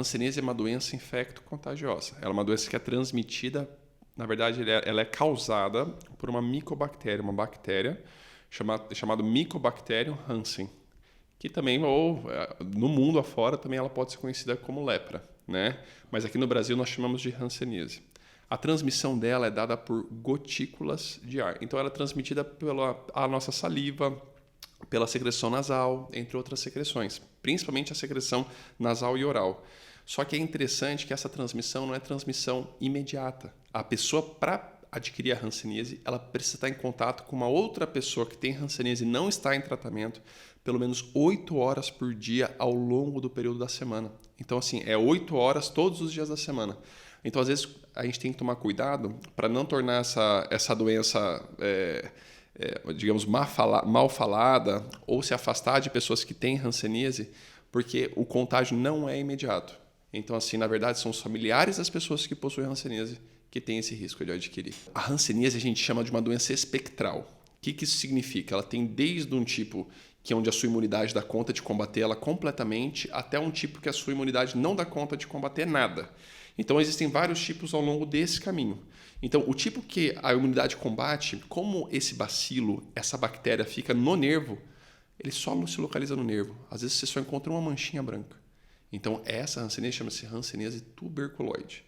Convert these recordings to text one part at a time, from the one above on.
hanseníase é uma doença infecto-contagiosa. Ela é uma doença que é transmitida, na verdade, ela é causada por uma micobactéria, uma bactéria chamada Mycobacterium hansen, que também, ou no mundo afora, também ela pode ser conhecida como lepra, né? Mas aqui no Brasil nós chamamos de hanseníase. A transmissão dela é dada por gotículas de ar. Então ela é transmitida pela a nossa saliva, pela secreção nasal, entre outras secreções, principalmente a secreção nasal e oral. Só que é interessante que essa transmissão não é transmissão imediata. A pessoa, para adquirir a hanseníase, ela precisa estar em contato com uma outra pessoa que tem hanseníase e não está em tratamento, pelo menos 8 horas por dia ao longo do período da semana. Então, assim, é 8 horas todos os dias da semana. Então, às vezes, a gente tem que tomar cuidado para não tornar essa doença, digamos, mal falada ou se afastar de pessoas que têm hanseníase, porque o contágio não é imediato. Então, assim, na verdade, são os familiares das pessoas que possuem hanseníase que têm esse risco de adquirir. A hanseníase a gente chama de uma doença espectral. O que isso significa? Ela tem desde um tipo que é onde a sua imunidade dá conta de combater ela completamente, até um tipo que a sua imunidade não dá conta de combater nada. Então, existem vários tipos ao longo desse caminho. Então, o tipo que a imunidade combate, como esse bacilo, essa bactéria fica no nervo, ele só se localiza no nervo. Às vezes, você só encontra uma manchinha branca. Então, essa hanseníase chama-se hanseníase tuberculoide.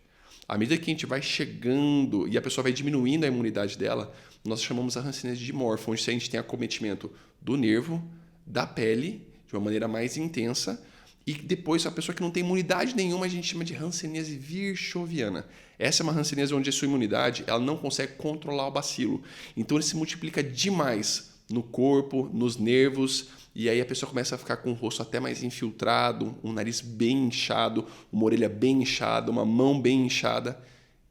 À medida que a gente vai chegando e a pessoa vai diminuindo a imunidade dela, nós chamamos a hanseníase dimorfa, onde a gente tem acometimento do nervo, da pele, de uma maneira mais intensa, e depois a pessoa que não tem imunidade nenhuma a gente chama de hanseníase virchoviana. Essa é uma hanseníase onde a sua imunidade ela não consegue controlar o bacilo. Então ele se multiplica demais no corpo, nos nervos, e aí a pessoa começa a ficar com o rosto até mais infiltrado, um nariz bem inchado, uma orelha bem inchada, uma mão bem inchada.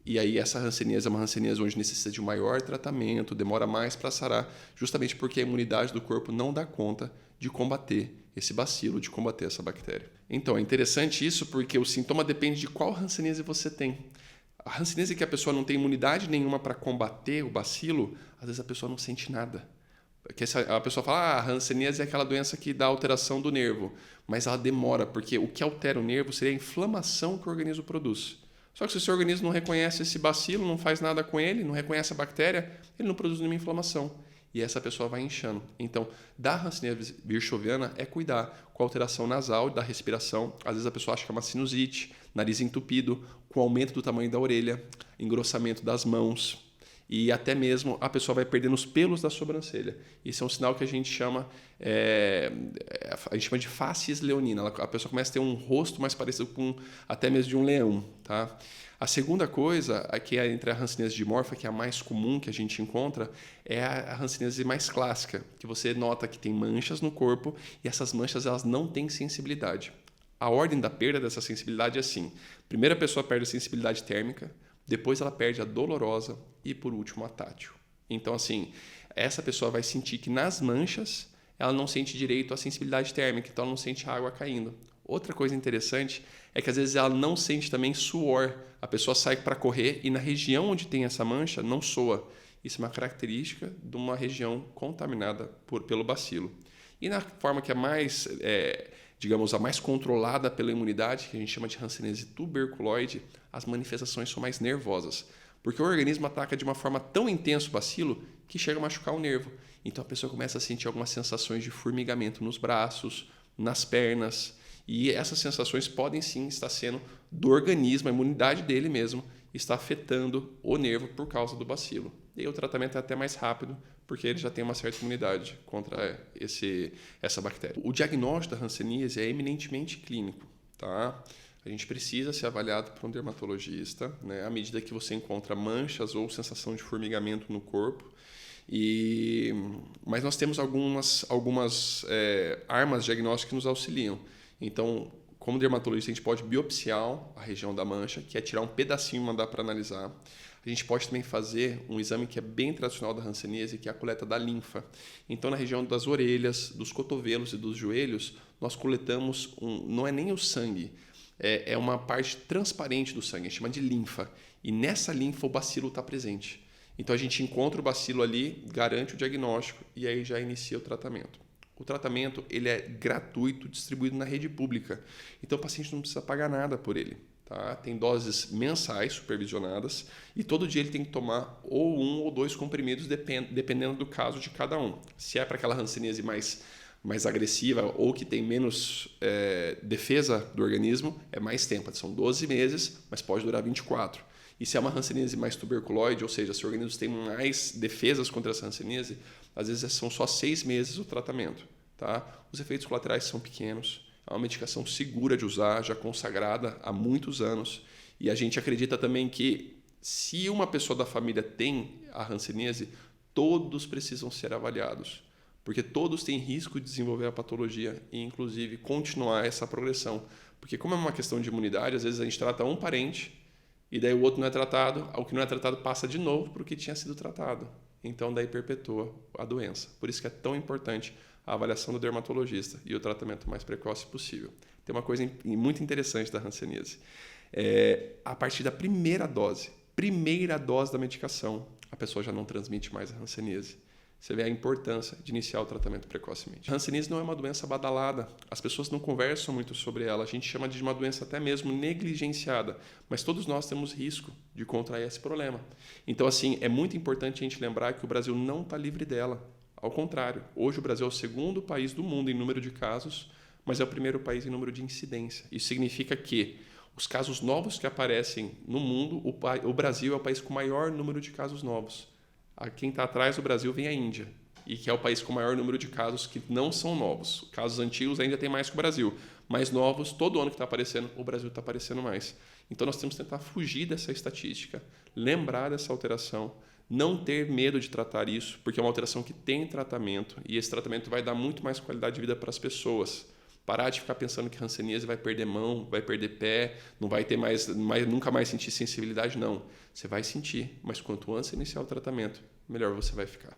E aí essa hanseníase é uma hanseníase onde necessita de um maior tratamento, demora mais para sarar, justamente porque a imunidade do corpo não dá conta de combater esse bacilo, de combater essa bactéria. Então, é interessante isso porque o sintoma depende de qual hanseníase você tem. A hanseníase que a pessoa não tem imunidade nenhuma para combater o bacilo, às vezes a pessoa não sente nada. Porque a pessoa fala, a hanseníase é aquela doença que dá alteração do nervo, mas ela demora, porque o que altera o nervo seria a inflamação que o organismo produz. Só que se o seu organismo não reconhece esse bacilo, não faz nada com ele, não reconhece a bactéria, ele não produz nenhuma inflamação. E essa pessoa vai inchando. Então, da hanseníase virchoviana é cuidar com a alteração nasal da respiração. Às vezes a pessoa acha que é uma sinusite, nariz entupido, com aumento do tamanho da orelha, engrossamento das mãos e até mesmo a pessoa vai perdendo os pelos da sobrancelha. Isso é um sinal que a gente chama de facies leonina. A pessoa começa a ter um rosto mais parecido com até mesmo de um leão, tá? A segunda coisa, que é entre a hanseníase dimorfa, que é a mais comum que a gente encontra, é a hanseníase mais clássica, que você nota que tem manchas no corpo e essas manchas elas não têm sensibilidade. A ordem da perda dessa sensibilidade é assim. Primeiro a pessoa perde a sensibilidade térmica, depois ela perde a dolorosa e, por último, a tátil. Então, assim, essa pessoa vai sentir que nas manchas ela não sente direito à sensibilidade térmica, então ela não sente água caindo. Outra coisa interessante é que às vezes ela não sente também suor. A pessoa sai para correr e na região onde tem essa mancha não soa. Isso é uma característica de uma região contaminada pelo bacilo. E na forma que é mais, digamos, a mais controlada pela imunidade, que a gente chama de hanseníase tuberculoide, as manifestações são mais nervosas. Porque o organismo ataca de uma forma tão intensa o bacilo que chega a machucar o nervo. Então a pessoa começa a sentir algumas sensações de formigamento nos braços, nas pernas. E essas sensações podem sim estar sendo do organismo, a imunidade dele mesmo está afetando o nervo por causa do bacilo. E aí o tratamento é até mais rápido, porque ele já tem uma certa imunidade contra essa bactéria. O diagnóstico da hanseníase é eminentemente clínico, tá? A gente precisa ser avaliado por um dermatologista, né, à medida que você encontra manchas ou sensação de formigamento no corpo. Mas nós temos algumas armas diagnósticas que nos auxiliam. Então, como dermatologista, a gente pode biopsiar a região da mancha, que é tirar um pedacinho e mandar para analisar. A gente pode também fazer um exame que é bem tradicional da hanseníase, que é a coleta da linfa. Então, na região das orelhas, dos cotovelos e dos joelhos, nós coletamos, não é nem o sangue, é uma parte transparente do sangue, a gente chama de linfa. E nessa linfa o bacilo está presente. Então, a gente encontra o bacilo ali, garante o diagnóstico e aí já inicia o tratamento. O tratamento ele é gratuito, distribuído na rede pública. Então o paciente não precisa pagar nada por ele. Tá? Tem doses mensais supervisionadas e todo dia ele tem que tomar ou 1 ou 2 comprimidos, dependendo do caso de cada um. Se é para aquela hanseníase mais agressiva ou que tem menos defesa do organismo, é mais tempo. São 12 meses, mas pode durar 24. E se é uma hanseníase mais tuberculoide, ou seja, se o organismo tem mais defesas contra essa hanseníase, às vezes são só 6 meses o tratamento. Tá? Os efeitos colaterais são pequenos, é uma medicação segura de usar, já consagrada há muitos anos. E a gente acredita também que se uma pessoa da família tem a hanseníase, todos precisam ser avaliados, porque todos têm risco de desenvolver a patologia e, inclusive, continuar essa progressão. Porque como é uma questão de imunidade, às vezes a gente trata um parente e daí o outro não é tratado, o que não é tratado passa de novo para o que tinha sido tratado. Então, daí perpetua a doença. Por isso que é tão importante a avaliação do dermatologista e o tratamento mais precoce possível. Tem uma coisa muito interessante da hanseníase. A partir da primeira dose da medicação, a pessoa já não transmite mais a hanseníase. Você vê a importância de iniciar o tratamento precocemente. A hanseníase não é uma doença badalada, as pessoas não conversam muito sobre ela, a gente chama de uma doença até mesmo negligenciada, mas todos nós temos risco de contrair esse problema. Então, assim, é muito importante a gente lembrar que o Brasil não está livre dela. Ao contrário, hoje o Brasil é o segundo país do mundo em número de casos, mas é o primeiro país em número de incidência. Isso significa que os casos novos que aparecem no mundo, o Brasil é o país com o maior número de casos novos. Quem está atrás do Brasil vem a Índia, e que é o país com o maior número de casos que não são novos. Casos antigos ainda tem mais que o Brasil, mas novos, todo ano que está aparecendo, o Brasil está aparecendo mais. Então nós temos que tentar fugir dessa estatística, lembrar dessa alteração, não ter medo de tratar isso, porque é uma alteração que tem tratamento, e esse tratamento vai dar muito mais qualidade de vida para as pessoas. Parar de ficar pensando que hanseníase vai perder mão, vai perder pé, não vai ter nunca mais sentir sensibilidade, não. Você vai sentir, mas quanto antes você iniciar o tratamento, melhor você vai ficar.